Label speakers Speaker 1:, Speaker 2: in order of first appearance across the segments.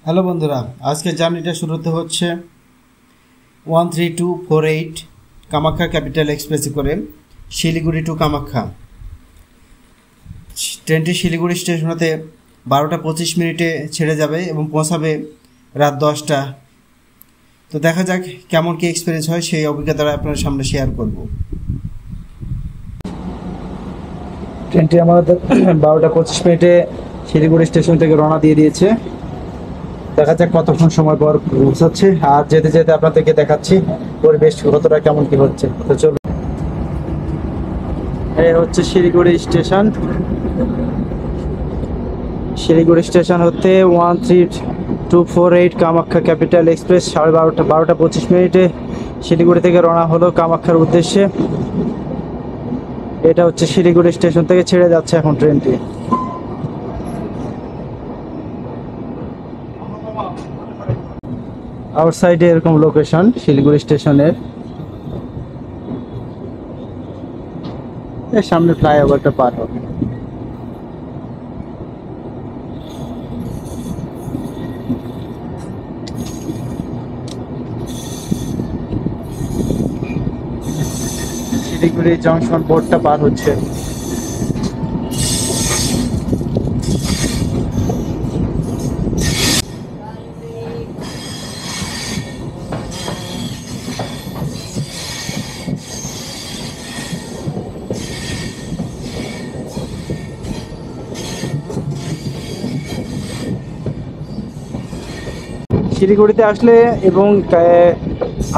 Speaker 1: Hello বন্ধুরা, আজকে জার্নিটা শুরুতে হচ্ছে 13248 কামাখ্যা ক্যাপিটাল এক্সপ্রেসে করে শিলিগুড়ি টু কামাখ্যা। ট্রেনটি শিলিগুড়ি স্টেশনেতে 12টা 25 মিনিটে ছেড়ে যাবে এবং পৌঁছাবে রাত 10টা। তো দেখা যাক কেমন কি এক্সপিরিয়েন্স হয়, সেই অভিজ্ঞতাটা আপনার সামনে শেয়ার করব। ট্রেনটি আমাদের 12টা 25 মিনিটে শিলিগুড়ি স্টেশন থেকে রওনা দিয়ে দিয়েছে। দেখা যাক কতক্ষণ সময় পর পৌঁছাচ্ছে, আর যেতে যেতে আপনাদেরকে দেখাচ্ছি পরিবেশ কতটা কেমন কি হচ্ছে। তো চলুন, এই হচ্ছে শিলিগুড়ি স্টেশন। শিলিগুড়ি স্টেশন হতে 13248 কামাখ্যা ক্যাপিটাল এক্সপ্রেস 12টা 25 মিনিটে শিলিগুড়ি থেকে রওনা হলো কামাখ্যার উদ্দেশ্যে। এটা হচ্ছে শিলিগুড়ি স্টেশন থেকে ছেড়ে যাচ্ছে এখন ট্রেনটি। আউটসাইডে এরকম লোকেশন শিলিগুড়ি স্টেশনের। এর সামনে ফ্লাইওভারটা পার হবে। শিলিগুড়ি জংশন বোর্ডটা পার হচ্ছে। শিলিগুড়িতে আসলে এবং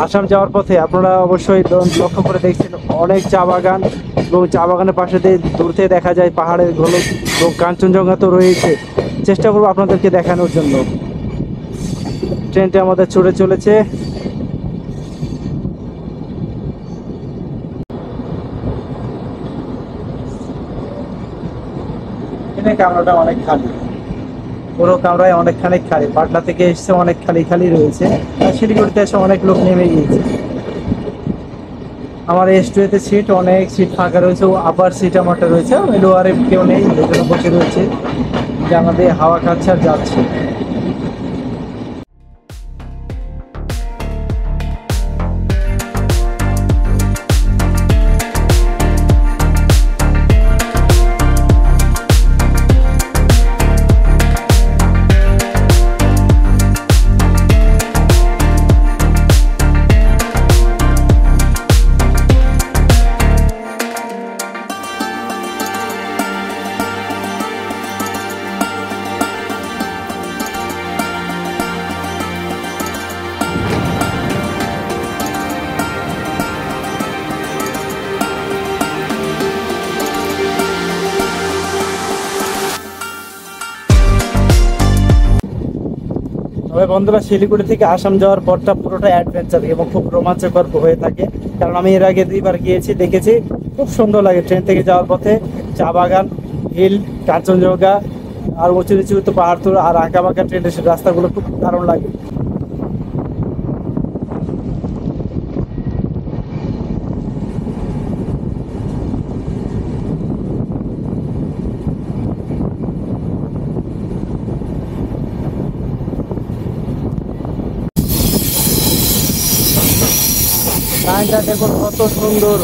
Speaker 1: আসাম যাওয়ার পথে আপনারা অবশ্যই লক্ষ্য করে দেখছেন অনেক চা বাগান, এবং চা বাগানের পাশে দিয়ে দূর থেকে দেখা যায় পাহাড়ের ঘোলক এবং কাঞ্চনজঙ্ঘা তো রয়েছে। চেষ্টা করবো আপনাদেরকে দেখানোর জন্য। ট্রেনটি আমাদের ছুটে চলেছে। এখানে কামরাটা অনেক খালি, পুরো কামরায় অনেকখানি খালি। পাটনা থেকে এসছে অনেক খালি খালি রয়েছে, আর শিলিগুড়িতে এসে অনেক লোক নেমে গিয়েছে। আমার S2-তে সিট, অনেক সিট ফাঁকা রয়েছে। আপার সিট আমারটা রয়েছে, লোয়ারে কেউ নেই, এজন্য বসে রয়েছে, জানলা দিয়ে হাওয়া খাচ্ছে আর যাচ্ছে। তবে বন্ধুরা, শিলিগুড়ি থেকে আসাম যাওয়ার পথটা পুরোটা অ্যাডভেঞ্চার এবং খুব রোমাঞ্চকর হয়ে থাকে। কারণ আমি এর আগে 2বার গিয়েছি, দেখেছি, খুব সুন্দর লাগে। ট্রেন থেকে যাওয়ার পথে চা বাগান, হিল, কাঞ্চনজঙ্ঘা আর উঁচু নিচু পাহাড় তোর আর আঁকা বাঁকা ট্রেনের রাস্তাগুলো খুব দারুণ লাগে। লাইনটা দেখুন কত সুন্দর,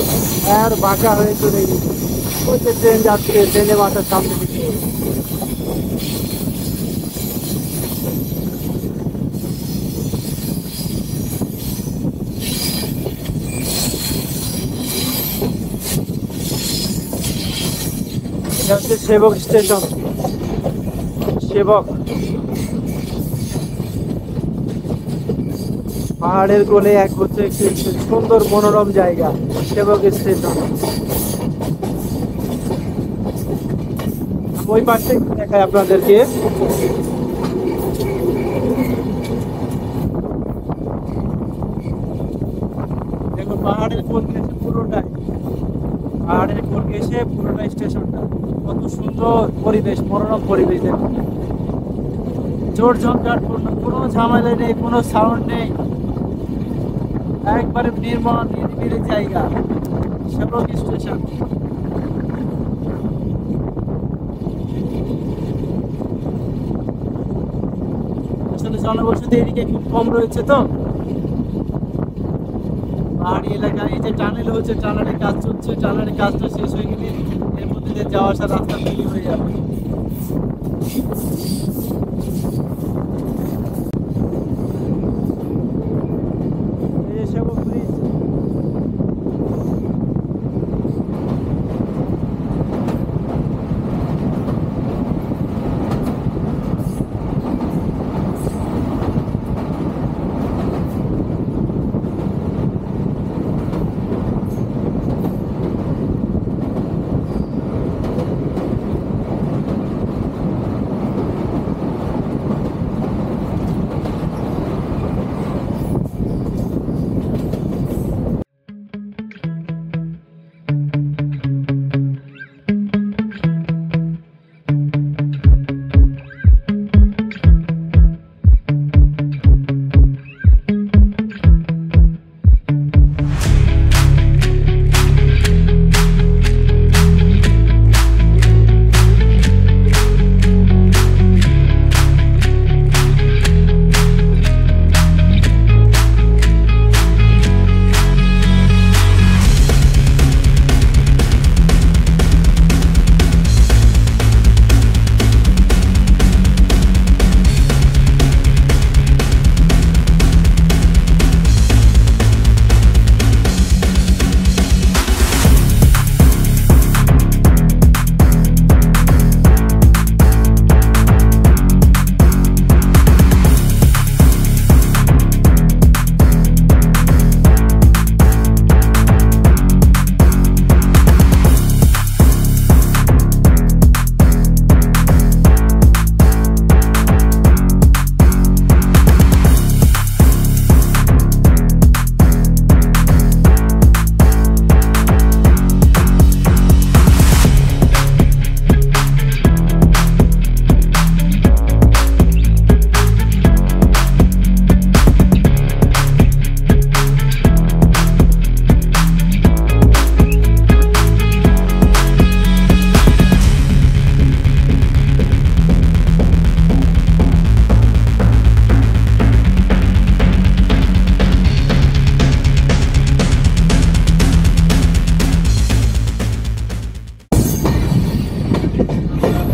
Speaker 1: আর বাঁকা হয়ে চলে গেছে। ওই যে ট্রেন যাচ্ছে, ট্রেনে মাথার সামনে দিকে। এটা হচ্ছে সেবক স্টেশন, সেবক। পাহাড়ের কোলে এক হচ্ছে একটি সুন্দর মনোরম জায়গা, সেবক স্টেশন। ওই পাশে দেখায় আপনাদেরকে। দেখো পাহাড়ের কোল ঘেঁষে পুরোটাই, পাহাড়ের কোল ঘেঁষে পুরোটা স্টেশনটা। কত সুন্দর পরিবেশ, মনোরম পরিবেশ। দেখো জোর ঝঞ্ঝাটপূর্ণ, কোনো ঝামেলা নেই, কোনো সাউন্ড নেই, একবারে নির্মল নিরিবিলি জায়গা, সেবক স্টেশন। আসলে জনবসতি এদিকে খুব কম রয়েছে তো পাহাড়ি এলাকা। এই যে টানেল হচ্ছে, টানেলের কাজ চলছে, টানেলের কাজটা শেষ হয়ে গেলে এর মধ্যে দিয়ে যাওয়া আসার রাস্তা তৈরি হয়ে যাবে।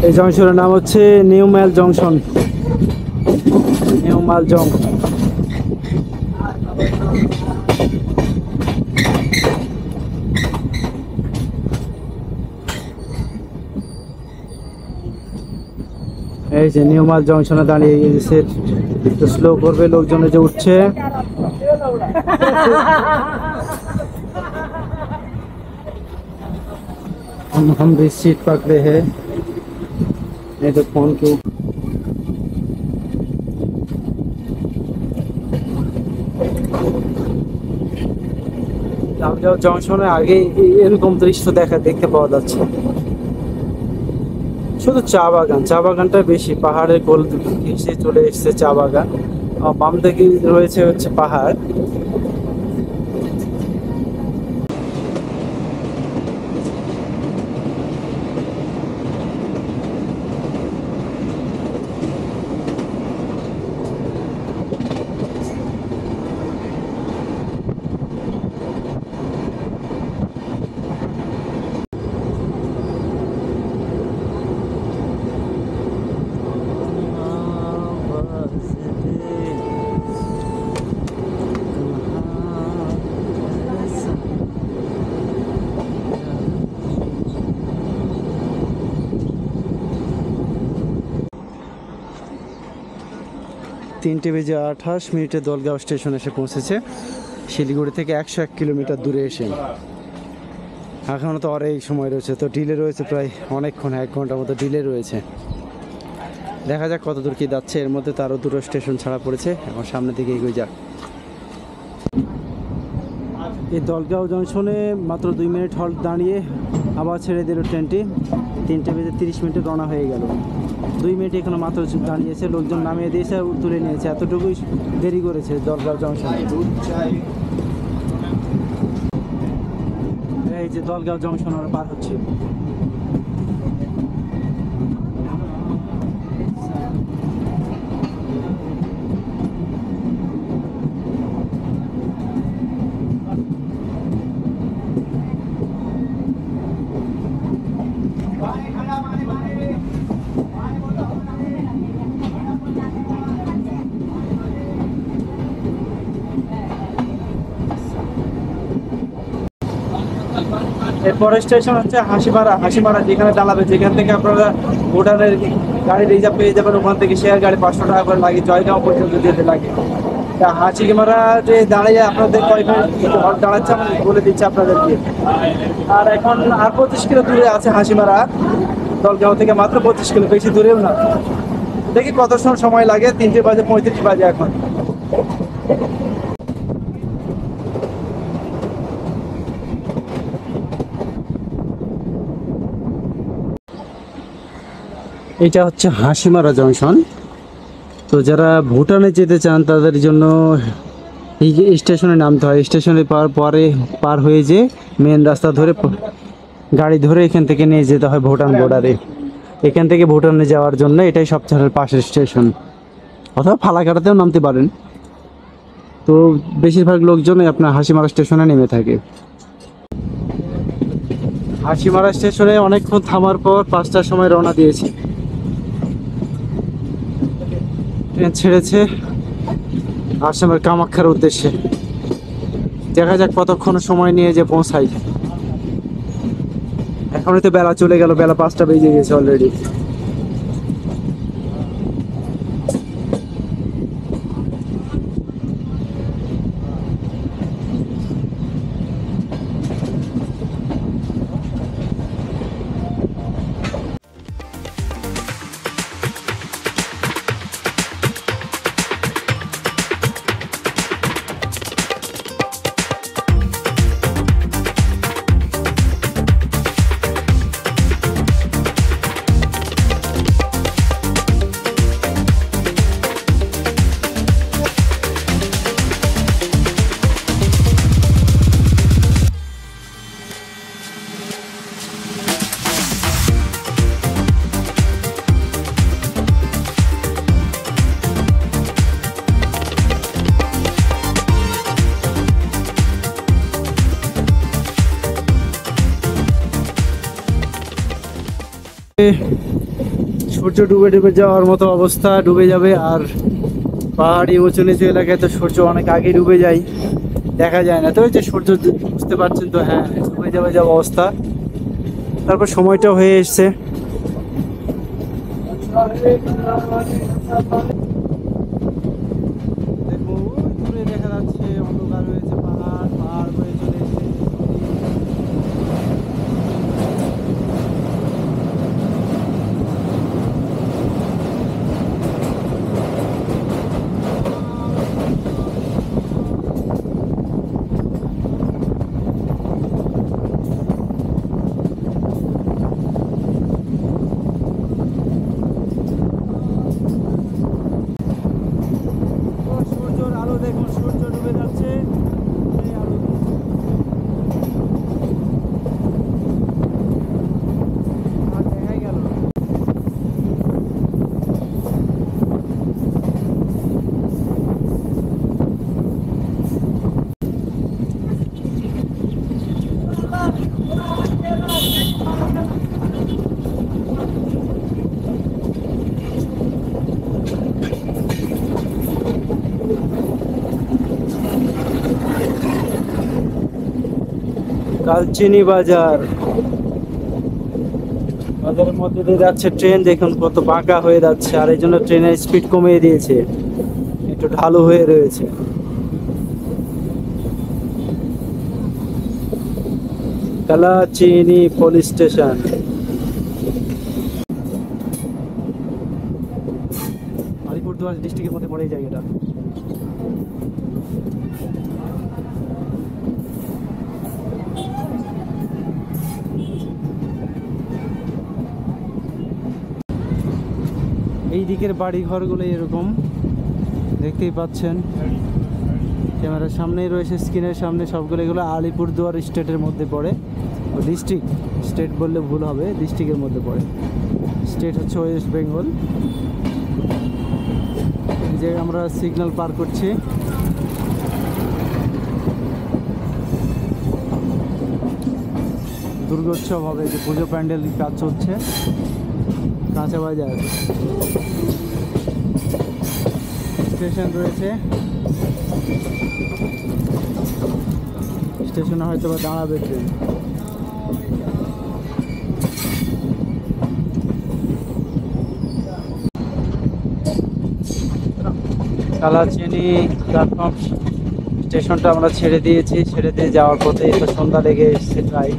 Speaker 1: এই জংশনের নাম হচ্ছে new mile junction, new mile জং। এই যে নিউ মাইল জংশনে দাঁড়িয়ে গেছে, একটু স্লো করবে, লোকজন যে উঠছে। हम भी सीट पकड़े हैं, नहीं तो फोन क्यों। জংশনের আগে এরকম দৃশ্য দেখতে পাওয়া যাচ্ছে, শুধু চা বাগান, চা বাগানটা বেশি, পাহাড়ের কোল ঘেঁষে চলে এসছে চা বাগান। বাম দিকে রয়েছে হচ্ছে পাহাড়। তিনটে বেজে 28 দলগাঁও স্টেশন এসে পৌঁছেছে, শিলিগুড়ি থেকে 101 কিলোমিটার দূরে এসে। এখনও তো অনেক সময় রয়েছে, তো ডিলে রয়েছে প্রায় অনেকক্ষণ, 1 ঘন্টার মতো ডিলে রয়েছে। দেখা যাক কত দূর কি যাচ্ছে। এর মধ্যে তো আরও 2টো স্টেশন ছাড়া পড়েছে, এখন সামনের দিকে এগিয়ে যাক। এই দলগাঁও জংশনে মাত্র 2 মিনিট হল্ট দাঁড়িয়ে আবার ছেড়ে দিল ট্রেনটি। 3টে বেজে 30 রওনা হয়ে গেল। 2 মিনিট এখানে মাত্র দাঁড়িয়েছে, লোকজন নামিয়ে দিয়েছে, তুলে নিয়েছে, এতটুকুই দেরি করেছে দলগাঁও জংশনে। এই যে দলগাঁও জংশন ওরা পার হচ্ছে। এরপরের স্টেশন হচ্ছে হাসিমারা। হাসিমারা যেখানে দাঁড়াবে, যেখান থেকে আপনারা ভুটানের গাড়ি রিজার্ভ পেয়ে যাবেন, ওখান থেকে শেয়ার গাড়ি 500 টাকা করে লাগে, জয়গাঁও পর্যন্ত যেতে লাগে। তা হাসিমারাতে দাঁড়িয়ে আপনাদের কয় মিনিট দাঁড়াচ্ছে আমি বলে দিচ্ছি আপনাদেরকে। আর এখন আর 25 কিলো দূরে আছে হাসিমারা, দলগাঁও থেকে মাত্র 25 কিলো, বেশি দূরেও না। দেখি কত সময় লাগে, 3টে বাজে 35 বাজে এখন। এটা হচ্ছে হাসিমারা জংশন। তো যারা ভুটানে যেতে চান তাদের জন্য এই স্টেশনে নামতে হয়। স্টেশনে পার হয়ে যে মেন রাস্তা ধরে গাড়ি ধরে এখান থেকে নিয়ে যেতে হয় ভুটান বর্ডারে। এখান থেকে ভুটানে যাওয়ার জন্য এটাই সবচেয়ে পাশের স্টেশন, অথবা ফালাকাটাতেও নামতে পারেন। তো বেশিরভাগ লোকজনই আপনার হাসিমারা স্টেশনে নেমে থাকে। হাসিমারা স্টেশনে অনেকক্ষণ থামার পর 5টার সময় রওনা দিয়েছি। ট্রেন ছেড়েছে আসামের কামাখ্যার উদ্দেশ্যে। দেখা যাক কতক্ষণ সময় নিয়ে যে পৌঁছাই। এখনই তো বেলা চলে গেল, বেলা 5টা বেজে গেছে অলরেডি। সূর্য ডুবে ডুবে যাওয়ার মতো অবস্থা, ডুবে যাবে। আর পাহাড়ি উঁচু নিচু এলাকায় তো সূর্য অনেক আগে ডুবে যায়, দেখা যায় না। তো ওই যে সূর্য, বুঝতে পারছেন তো, হ্যাঁ ডুবে যাবে যা অবস্থা। তারপর সময়টাও হয়ে এসছে। দেখো দূরে দেখা যাচ্ছে অন্ধকার হয়েছে, পাহাড় পাহাড় হয়ে চলে এসেছে। সূর্যের আলো দেখুন, সূর্য ডুবে যাচ্ছে। এই আলো আর দেখাই গেল না। কালচিনি বাজার, বাজারের মধ্যে দিয়ে যাচ্ছে ট্রেন। দেখুন কত বাঁকা হয়ে যাচ্ছে, আর এই জন্য ট্রেনের স্পিড কমিয়ে দিয়েছে, একটু ঢালু হয়ে রয়েছে। Kalchini police station. আলিপুরদুয়ার ডিস্ট্রিক্টের মধ্যে পড়ে এই জায়গাটা। এই দিকের বাড়ি ঘরগুলো এরকম দেখতেই পাচ্ছেন, ক্যামেরার সামনেই রয়েছে, স্ক্রিনের সামনে সবগুলো। এগুলো আলিপুরদুয়ার স্টেটের মধ্যে পড়ে। ডিস্ট্রিক্ট, স্টেট বললে ভুল হবে, ডিস্ট্রিক্টের মধ্যে পড়ে। স্টেট হচ্ছে ওয়েস্ট বেঙ্গল। যে আমরা সিগন্যাল পার করছি, দুর্গোৎসব হবে, যে পুজো প্যান্ডেল কাজ চলছে। কাঁচা বাজার স্টেশন রয়েছে, স্টেশনে হয়তো বা দাঁড়াবে ট্রেন। কালাচিনি প্ল্যাটফর্ম স্টেশনটা আমরা ছেড়ে দিয়েছি, ছেড়ে দিয়ে যাওয়ার পথে তো সন্ধ্যা লেগে এসেছে প্রায়।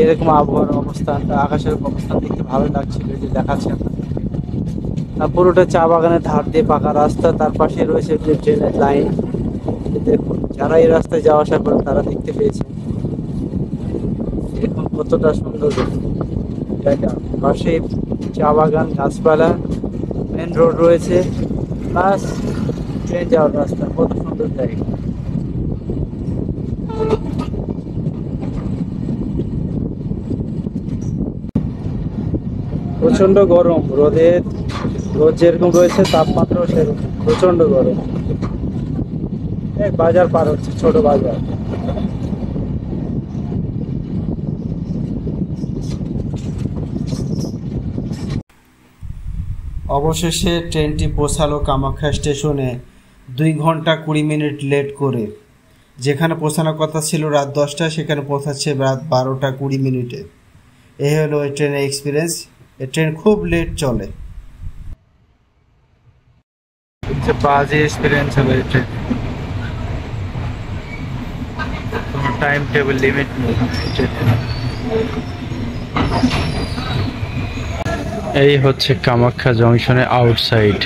Speaker 1: এরকম আবহাওয়ার অবস্থানটা, আকাশের অবস্থান দেখতে ভালো লাগছিল, যে দেখাচ্ছে আপনাদেরকে। আর পুরোটা চা বাগানের ধার দিয়ে পাকা রাস্তা, তার পাশে রয়েছে যে ট্রেনের লাইন। দেখুন, যারা এই রাস্তায় যাওয়া আসা করে তারা দেখতে পেয়েছে এখন কতটা সুন্দর জায়গা। পাশে চা বাগান, গাছপালা, মেন রোড রয়েছে, প্লাস ট্রেন যাওয়ার রাস্তা। কত সুন্দর জায়গা। প্রচন্ড গরম, রোদ যেরকম রয়েছে তাপমাত্রাও সেরকম, প্রচন্ড গরম। এই বাজার পার হচ্ছে, ছোট বাজার। অবশেষে ট্রেনটি পৌঁছালো কামাখ্যা স্টেশনে 2 ঘন্টা 20 মিনিট লেট করে। যেখানে পৌঁছানোর কথা ছিল রাত 10টায়, সেখানে পৌঁছাচ্ছে রাত 12টা 20 মিনিটে। এই হলো এই ট্রেনের এক্সপিরিয়েন্স। এই ট্রেন খুব লেট চলে। বাজে এক্সপিরিয়েন্স হলো এই ট্রেন, কোনো টাইম টেবিল লিমিট নেই ট্রেনের। এই হচ্ছে কামাখ্যা জংশনের আউটসাইড।